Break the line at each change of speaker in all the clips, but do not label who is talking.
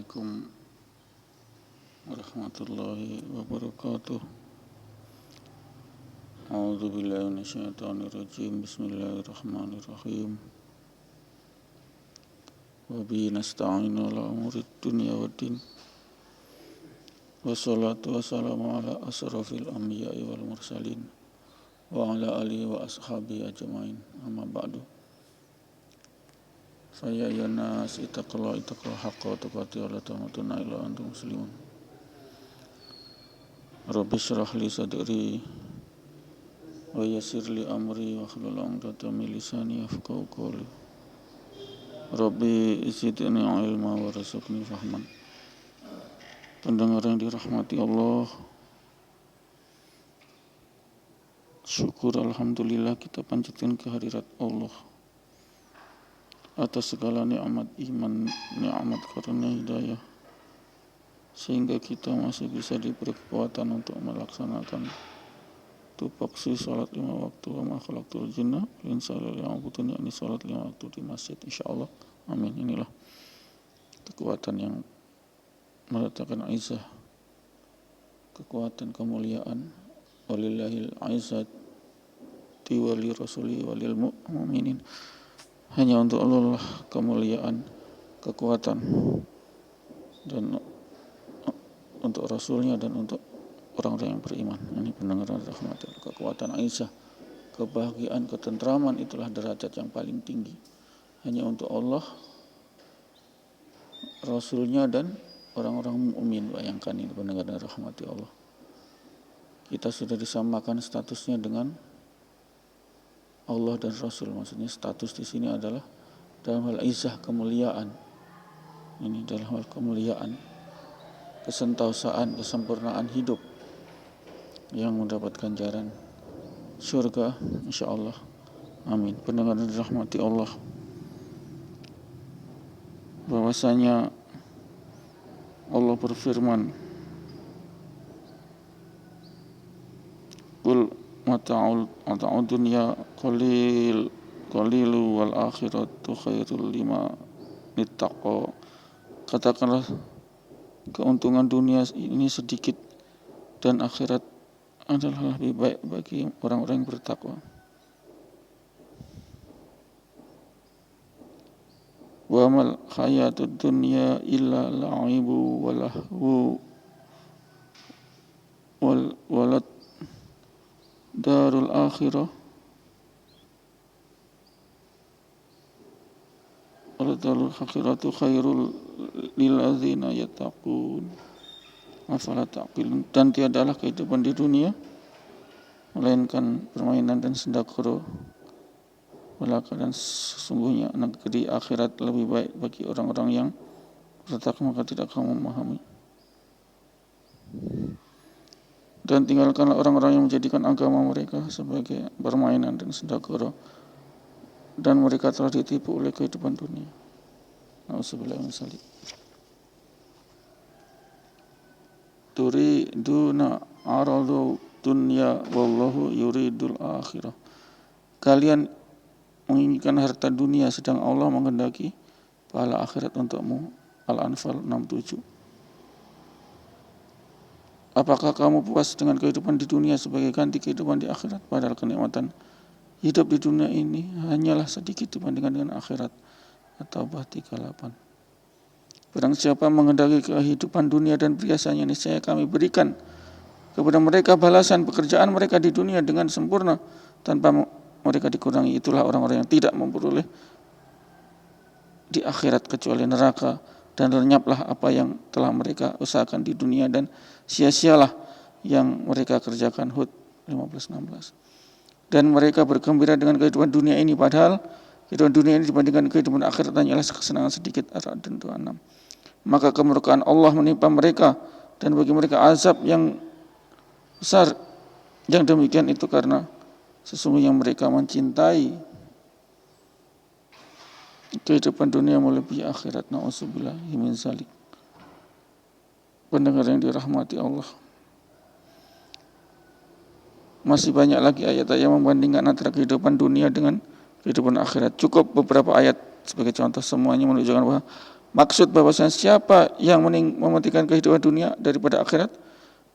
Assalamualaikum warahmatullahi wabarakatuh. A'udzubillahi minasyaitonirrajim. Bismillahirrahmanirrahim. Wa bihi nasta'inu ala umurid dunya waddin. Wassalatu wassalamu ala asrafil anbiya'i wal mursalin wa ala alihi wa ashabihi ajmain. Amma ba'du. Saya ya nas ittaqullah haqqa tuqatih wa la tamutunna illa antum muslimun. Rabbi shrah li sadri wa yassir li amri wa hlul 'uqdatam min lisani yafqahu qawli. Rabbi zidni ilma wa rizqni fahman. Pendengar yang dirahmati Allah, syukur alhamdulillah kita panjatkan kehadirat Allah atas segala nikmat iman, nikmat karunia hidayah, sehingga kita masih bisa diberi kekuatan untuk melaksanakan tupoksi salat 5 waktu wa ma khalaqtul jinna wal insa illa liya'budun, yakni salat 5 waktu di masjid, insyaallah. Amin. Inilah kekuatan yang meletakkan izzah, kekuatan kemuliaan. Walillahil izzati wa li rasuli wa lil mu'minin. Hanya untuk Allah lah kemuliaan, kekuatan, dan untuk Rasulnya dan untuk orang-orang yang beriman. Ini pendengaran rahmat, kekuatan Aisyah, kebahagiaan, ketentraman, itulah derajat yang paling tinggi. Hanya untuk Allah, Rasulnya dan orang-orang mukmin. Bayangkan ini pendengaran rahmati Allah. Kita sudah disamakan statusnya dengan Allah dan Rasul. Maksudnya status di sini adalah dalam hal izzah, kemuliaan. Ini dalam hal kemuliaan, kesentausaan, kesempurnaan hidup yang mendapatkan jalan surga, insyaallah. Amin. Pendengar dan rahmati Allah, bahwasanya Allah berfirman, qul mata'ud dunya qalilu wal akhiratu khairul liman ittaqa. Katakanlah, keuntungan dunia ini sedikit dan akhirat adalah lebih baik bagi orang-orang yang bertakwa. Wa mal hayatud dunya illa la'ibu wa lahu wal darul akhirah wal darul akhiratu khairul lil ladzina yattaqun afala taqilun. Dan tiadalah kehidupan di dunia melainkan permainan dan sendakro, belaka, dan sesungguhnya negeri akhirat lebih baik bagi orang-orang yang bertakwa. Maka tidak kamu memahami? Dan tinggalkanlah orang-orang yang menjadikan agama mereka sebagai permainan dan sendakro, dan mereka telah ditipu oleh kehidupan dunia. Nauzubillah min dzalik. Turiduna aradu dunya wallahu yuridul akhirah. Kalian menginginkan harta dunia sedang Allah menghendaki pahala akhirat untukmu. Al-Anfal 67. Apakah kamu puas dengan kehidupan di dunia sebagai ganti kehidupan di akhirat? Padahal kenikmatan hidup di dunia ini hanyalah sedikit dibandingkan dengan akhirat. At-Taubah 38. Barang siapa menghendaki kehidupan dunia dan perhiasannya, niscaya kami berikan kepada mereka balasan pekerjaan mereka di dunia dengan sempurna tanpa mereka dikurangi. Itulah orang-orang yang tidak memperoleh di akhirat kecuali neraka, dan lenyaplah apa yang telah mereka usahakan di dunia, dan sia-sialah yang mereka kerjakan. Hud 15:16. Dan mereka bergembira dengan kehidupan dunia ini, padahal kehidupan dunia ini dibandingkan kehidupan akhirat hanyalah kesenangan sedikit. Ar-Ra'd 26. Maka kemurkaan Allah menimpa mereka, dan bagi mereka azab yang besar. Yang demikian itu karena sesungguhnya mereka mencintai kehidupan dunia melebihi akhirat. Na'udzubillahi min dzalik. Pendengar yang dirahmati Allah, masih banyak lagi ayat-ayat yang membandingkan antara kehidupan dunia dengan kehidupan akhirat. Cukup beberapa ayat sebagai contoh, semuanya menunjukkan bahwa Maksud bahwasanya siapa yang mementingkan kehidupan dunia daripada akhirat,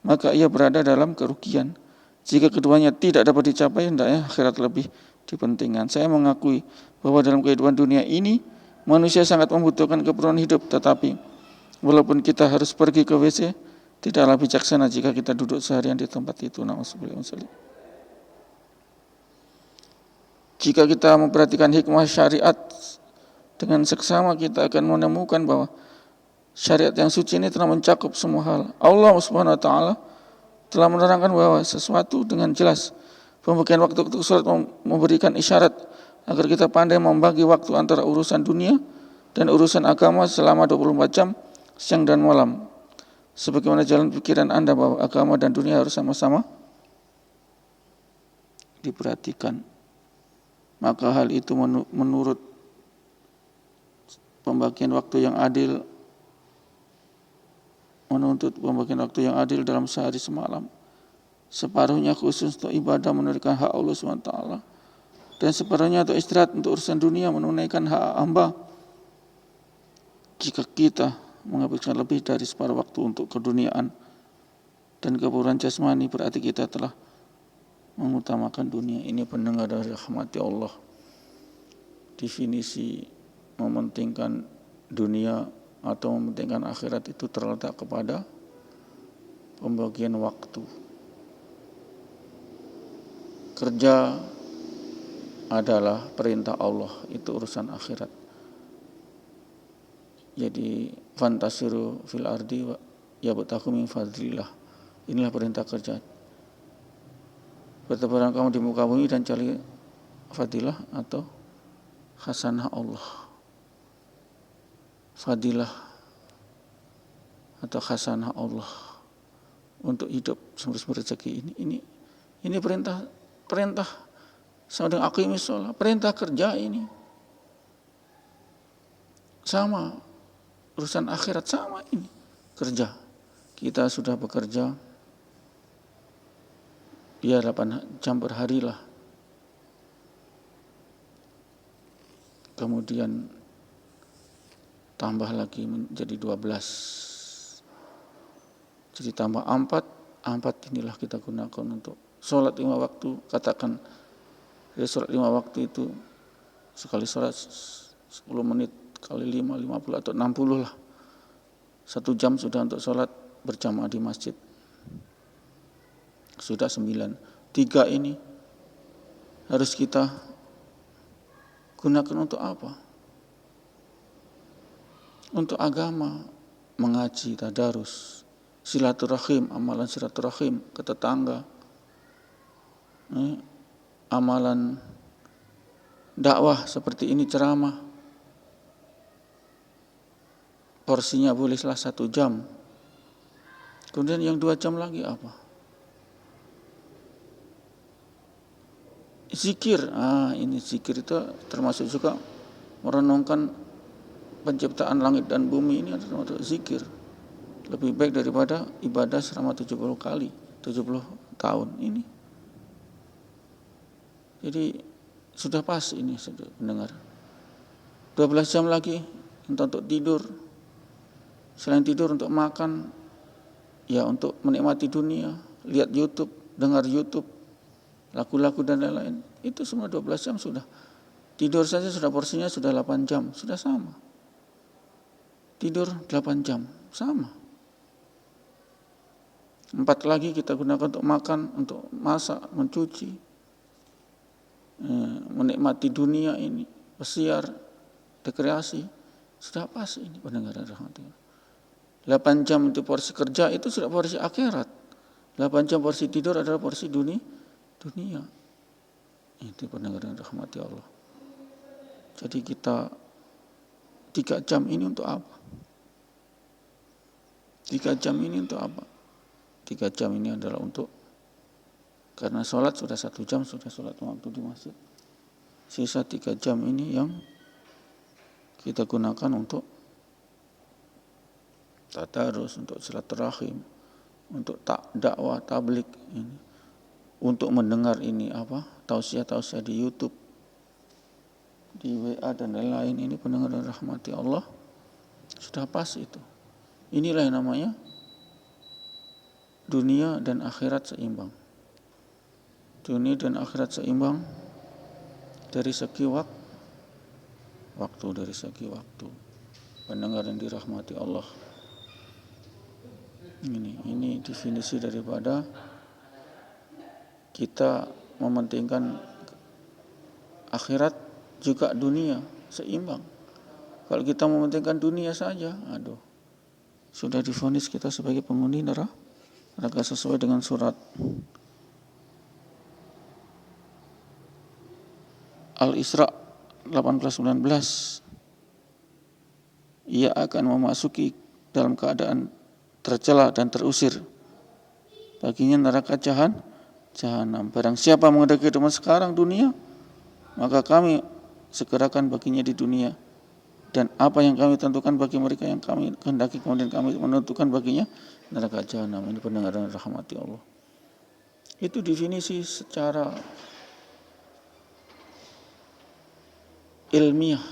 maka ia berada dalam kerugian. Jika keduanya tidak dapat dicapai, hendaknya akhirat lebih dipentingkan. Saya mengakui bahwa dalam kehidupan dunia ini manusia sangat membutuhkan keperluan hidup, tetapi walaupun kita harus pergi ke WC, tidaklah bijaksana jika kita duduk seharian di tempat itu. Jika kita memperhatikan hikmah syariat dengan seksama, kita akan menemukan bahwa syariat yang suci ini telah mencakup semua hal. Allah Subhanahu wa taala telah menerangkan bahwa sesuatu dengan jelas. Pembagian waktu untuk salat memberikan isyarat agar kita pandai membagi waktu antara urusan dunia dan urusan agama selama 24 jam siang dan malam. Sebagaimana jalan pikiran Anda bahwa agama dan dunia harus sama-sama diperhatikan. Maka hal itu menurut pembagian waktu yang adil, menuntut pembagian waktu yang adil dalam sehari semalam. Separuhnya khusus untuk ibadah menunaikan hak Allah SWT, dan separuhnya untuk istirahat untuk urusan dunia menunaikan hak hamba. Jika kita menghabiskan lebih dari separuh waktu untuk keduniaan dan keperluan jasmani, berarti kita telah mengutamakan dunia. Ini pendengar dari rahmati Allah. Definisi mementingkan dunia atau mementingkan akhirat itu terletak kepada pembagian waktu. Kerja adalah perintah Allah, itu urusan akhirat. Jadi fantasiru fil ardi yabtaghu min fadlillah. Inilah perintah kerja. Bertebaran kamu di muka bumi dan cari fadilah atau hasanah Allah. Fadilah atau hasanah Allah untuk hidup sumber-sumber rezeki ini perintah sama dengan aqimis shalah, perintah kerja ini sama, urusan akhirat sama, ini kerja. Kita sudah bekerja ya 8 jam per hari lah, kemudian tambah lagi menjadi 12, jadi tambah 4 inilah kita gunakan untuk sholat 5 waktu. Katakan dari sholat 5 waktu itu sekali sholat 10 menit kali 5, 50 atau 60 lah, 1 jam sudah untuk sholat berjamaah di masjid, sudah 9. 3 ini harus kita gunakan untuk apa? Untuk agama, mengaji, tadarus, silaturahim, amalan silaturahim ke tetangga, amalan dakwah seperti ini, ceramah, porsinya bolehlah 1 jam. Kemudian yang 2 jam lagi apa? Zikir. Ini zikir itu termasuk juga merenungkan penciptaan langit dan bumi, ini adalah zikir. Lebih baik daripada ibadah selama 70 tahun ini. Jadi sudah pas ini, sudah mendengar. 12 jam lagi untuk tidur. Selain tidur untuk makan, ya untuk menikmati dunia, lihat YouTube, dengar YouTube, lagu-lagu dan lain-lain. Itu semua 12 jam sudah. Tidur saja sudah porsinya sudah 8 jam, sudah sama. Tidur 8 jam, sama. 4 lagi kita gunakan untuk makan, untuk masak, mencuci, menikmati dunia ini, bersiar, rekreasi. Sudah pas ini pendengar rahmatullah. 8 jam untuk porsi kerja itu sudah porsi akhirat. 8 jam porsi tidur adalah porsi dunia. Itu pendengar rahmati Allah. Jadi kita 3 jam ini untuk apa? 3 jam ini untuk apa? 3 jam ini adalah untuk, karena sholat sudah 1 jam, sudah sholat waktu di masjid. Sisa 3 jam ini yang kita gunakan untuk tadarus, untuk silaturahim, untuk dakwah, tablik ini, untuk mendengar ini tausiah di YouTube, di WA dan lain-lain. Ini pendengar dan rahmati Allah. Sudah pas itu. Inilah yang namanya dunia dan akhirat seimbang. Dunia dan akhirat seimbang dari segi waktu, dari segi waktu. Pendengar yang dirahmati Allah. Ini definisi daripada kita mementingkan akhirat juga dunia seimbang. Kalau kita mementingkan dunia saja, sudah divonis kita sebagai penghuni neraka sesuai dengan surat Al-Isra 18-19. Ia akan memasuki dalam keadaan tercela dan terusir. Baginya neraka jahanam. Barang siapa menghendaki kehidupan sekarang dunia, maka kami segerakan baginya di dunia. Dan apa yang kami tentukan bagi mereka yang kami kehendaki, kemudian kami menentukan baginya neraka jahanam. Ini pendengar dan rahmati Allah. Itu definisi secara ilmiah,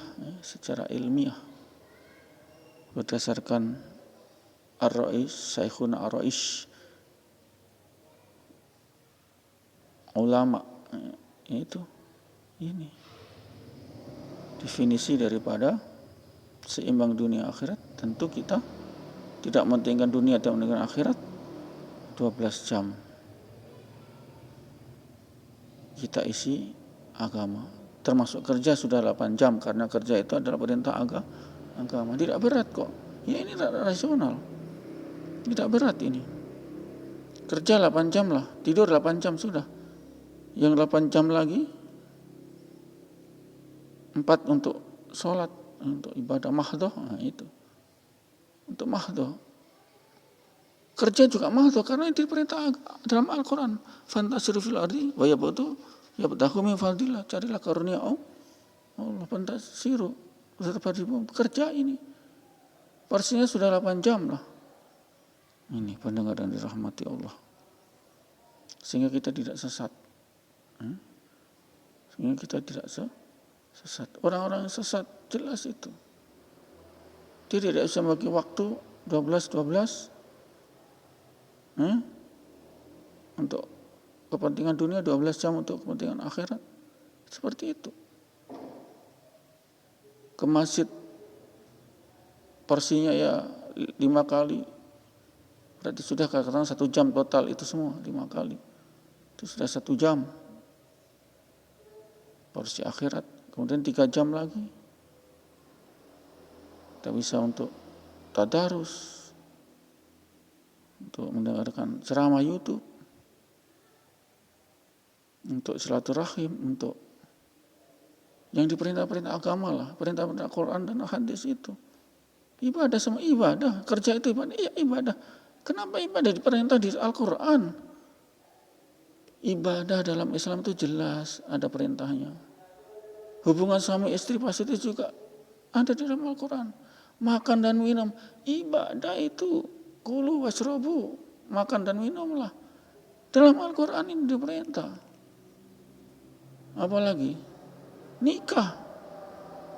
berdasarkan Syekhuna Ar-Rais, ulama. Itu ini definisi daripada seimbang dunia akhirat. Tentu kita tidak mementingkan dunia dan mementingkan akhirat. 12 jam kita isi agama, termasuk kerja sudah 8 jam, karena kerja itu adalah perintah agama. Tidak berat kok. Ya, ini rasional. Tidak berat ini. Kerja 8 jam lah, tidur 8 jam sudah. Yang 8 jam lagi 4 untuk sholat, untuk ibadah mahdhah, itu. Untuk mahdhah. Kerja juga mahdhah karena itu diperintah dalam Al-Qur'an. Fantasiru fil ardi wa yabtaghu min fadlillah. Carilah karunia Allah. Fantasiru. Kerja ini. Porsinya sudah 8 jam lah. Ini pendengar dan dirahmati Allah. Sehingga kita tidak sesat. Sesat. Orang-orang yang sesat jelas itu. Dia tidak bisa bagi waktu 12 untuk kepentingan dunia, 12 jam untuk kepentingan akhirat. Seperti itu. Ke masjid porsinya ya 5 kali. Berarti sudah katakan 1 jam total itu semua 5 kali. Itu sudah 1 jam. Porsi akhirat. Kemudian 3 jam lagi. Kita bisa untuk tadarus, untuk mendengarkan ceramah YouTube, untuk silaturahim, untuk yang diperintah-perintah agama lah, perintah-perintah Quran dan hadis itu. Ibadah sama ibadah, kerja itu ibadah, iya ibadah. Kenapa ibadah diperintah di Al-Quran? Ibadah dalam Islam itu jelas ada perintahnya. Hubungan suami istri pasti itu juga ada di dalam Al-Quran. Makan dan minum, ibadah itu kulu wasrobu, makan dan minumlah. Dalam Al-Quran ini diperintah. Apalagi nikah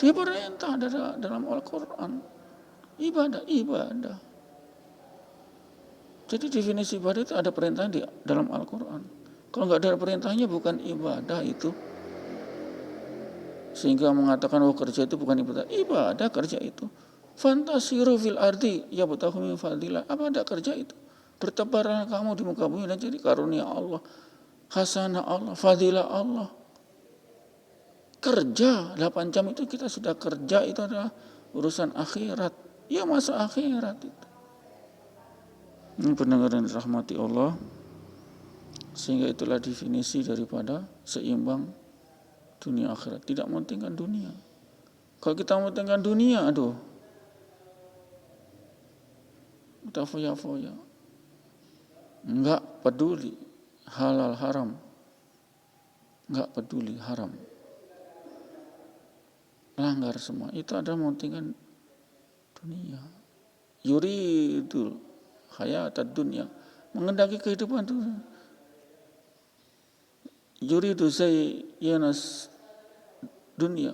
diperintah dalam Al-Quran. Ibadah. Jadi definisi ibadah itu ada perintah di dalam Al-Quran. Kalau nggak ada perintahnya bukan ibadah itu. Sehingga mengatakan kerja itu bukan ibadah. Ibadah kerja itu. Fantasiru fil ardi yabtaghu min fadlillah. Apa ada kerja itu? Bertebaran kamu di muka bumi dan jadi karunia Allah, hasanah Allah, fadilah Allah. Kerja 8 jam itu kita sudah kerja, itu adalah urusan akhirat. Ya masa akhirat itu. Ini pendengar yang dirahmati Allah. Sehingga itulah definisi daripada seimbang dunia akhirat. Tidak mementingkan dunia. Kalau kita mementingkan dunia, kita foya-foya. Enggak peduli halal haram. Enggak peduli haram. Langgar semua. Itu adalah mementingkan dunia. Yuridul hayatad dunya. Mengendaki kehidupan itu. Yuridu zayyanas dunia.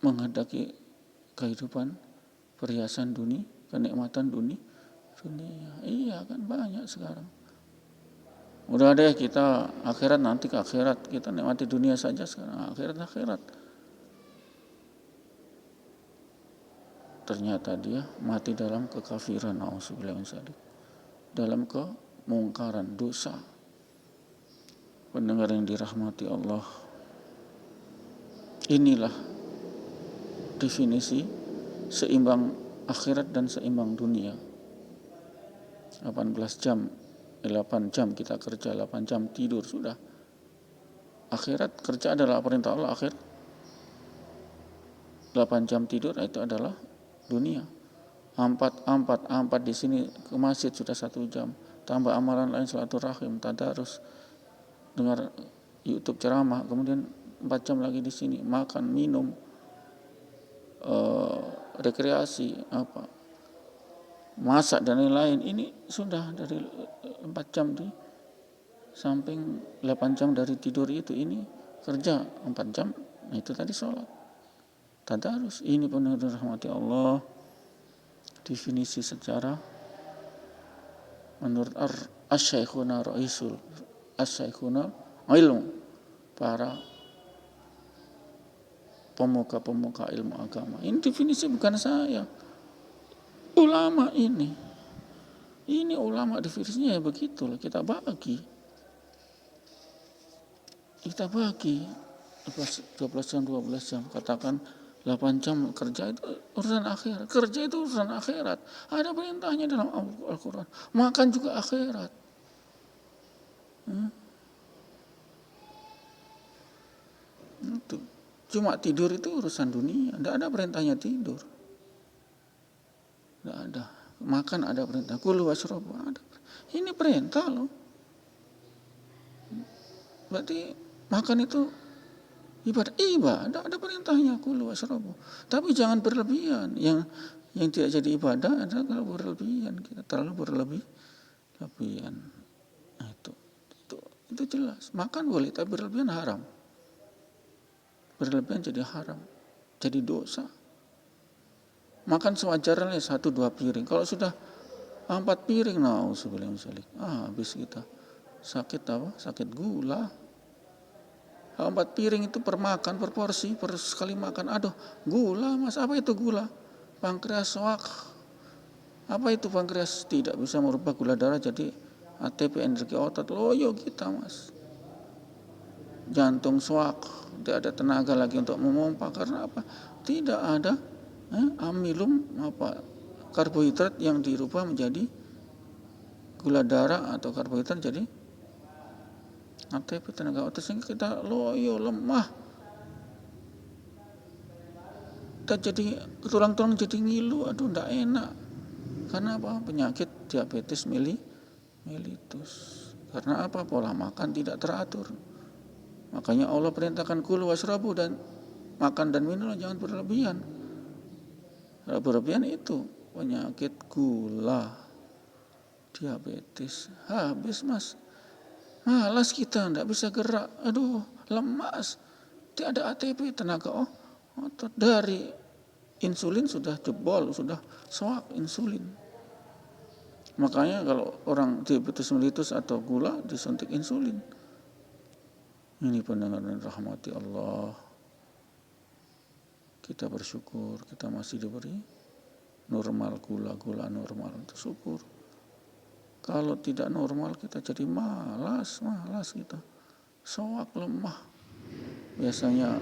menghendaki kehidupan, perhiasan dunia, kenikmatan dunia. Iya kan banyak sekarang. Udah deh kita akhirat, nanti ke akhirat, kita nikmati dunia saja sekarang, akhirat. Ternyata dia mati dalam kekafiran, na'udzubillah min dzalik, dalam kemungkaran, dosa. Pendengar yang dirahmati Allah, inilah definisi seimbang akhirat dan seimbang dunia. 8 jam kita kerja, 8 jam tidur, sudah. Akhirat, kerja adalah perintah Allah, akhir 8 jam tidur itu adalah dunia. Ampat di sini ke masjid sudah 1 jam, tambah amalan lain, silaturahim, tadarus, dengar YouTube ceramah, kemudian 4 jam lagi di sini, makan, minum, rekreasi, masak dan lain-lain. Ini sudah dari 4 jam di samping 8 jam dari tidur itu, ini kerja 4 jam, nah itu tadi sholat, tadarus. Ini benar rahmati Allah, definisi secara menurut Asy-Syaikhuna Ra'isul Asy-Syaikhuna ilmu, para pemuka ilmu agama. Ini definisi bukan saya, ulama ini ulama definisinya ya begitulah. Kita bagi 12 jam, katakan 8 jam kerja itu urusan akhirat. Kerja itu urusan akhirat. Ada perintahnya dalam Al-Quran. Makan juga akhirat. Itu. Cuma tidur itu urusan dunia. Tidak ada perintahnya tidur. Tidak ada. Makan ada perintah. Kulu washrabu ada. Ini perintah loh. Berarti makan itu ibadah, ada perintahnya, kulu washrabu. Tapi jangan berlebihan. Yang tidak jadi ibadah adalah kalau berlebihan, kita terlalu berlebihan. Nah, itu jelas. Makan boleh, tapi berlebihan haram. Berlebihan jadi haram, jadi dosa. Makan sewajarnya 1-2 piring. Kalau sudah 4 piring, na'udzubillah min dzalik, habis kita. Sakit gula. 4 piring itu per porsi, per sekali makan. Aduh, gula mas, apa itu gula? Pankreas soak. Apa itu pankreas? Tidak bisa merubah gula darah jadi ATP, energi otot. Loyo kita mas. Jantung soak, tidak ada tenaga lagi untuk memompa. Karena apa? Tidak ada amilum, karbohidrat yang dirubah menjadi gula darah atau karbohidrat jadi ATP, tenaga otot, sehingga kita loyo, lemah. Kita jadi tulang-tulang jadi ngilu, aduh enggak enak. Karena apa? Penyakit diabetes mellitus. Karena apa? Pola makan tidak teratur. Makanya Allah perintahkan kulu washrabu, dan makan dan minum jangan berlebihan. Berlebihan itu penyakit gula, diabetes, habis mas. Malas kita, tidak bisa gerak, aduh lemas, tidak ada ATP, tenaga otot. Dari insulin sudah jebol, sudah soak insulin. Makanya kalau orang diabetes mellitus atau gula disuntik insulin. Ini pendengar dan rahmati Allah, kita bersyukur kita masih diberi normal, gula normal, itu syukur. Kalau tidak normal kita jadi malas kita, soak, lemah. Biasanya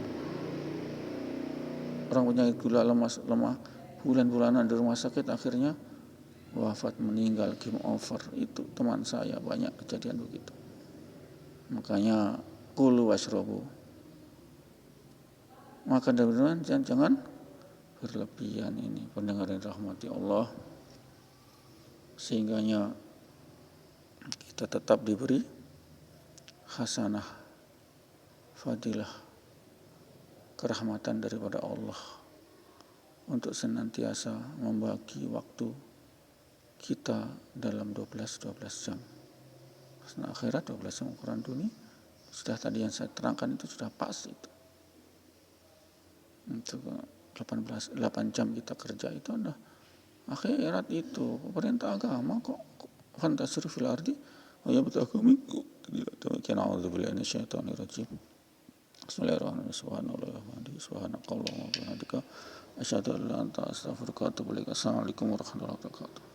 orang penyakit gula lemah bulan-bulanan di rumah sakit, akhirnya wafat, meninggal, game over. Itu teman saya banyak kejadian begitu. Makanya kulu washrabu, makan dan minum jangan berlebihan. Ini pendengar yang rahmati Allah, sehingganya kita tetap diberi hasanah, fadilah, kerahmatan daripada Allah untuk senantiasa membagi waktu kita dalam 12 jam. Akhirat 12 jam ukuran dunia, sudah tadi yang saya terangkan itu sudah pas itu. 8 jam kita kerja itu adalah akhirat, itu perintah agama kok. Fantasiru fil ardi wa yabtaghu minkum fadlan a'udzubillahi minasyaitonir rajim. Bismillahirrahmanirrahim. Subhanakallahumma wa bihamdika asyhadu an la ilaha illa anta astaghfiruka wa atubu ilaik. Assalamualaikum warahmatullahi wabarakatuh.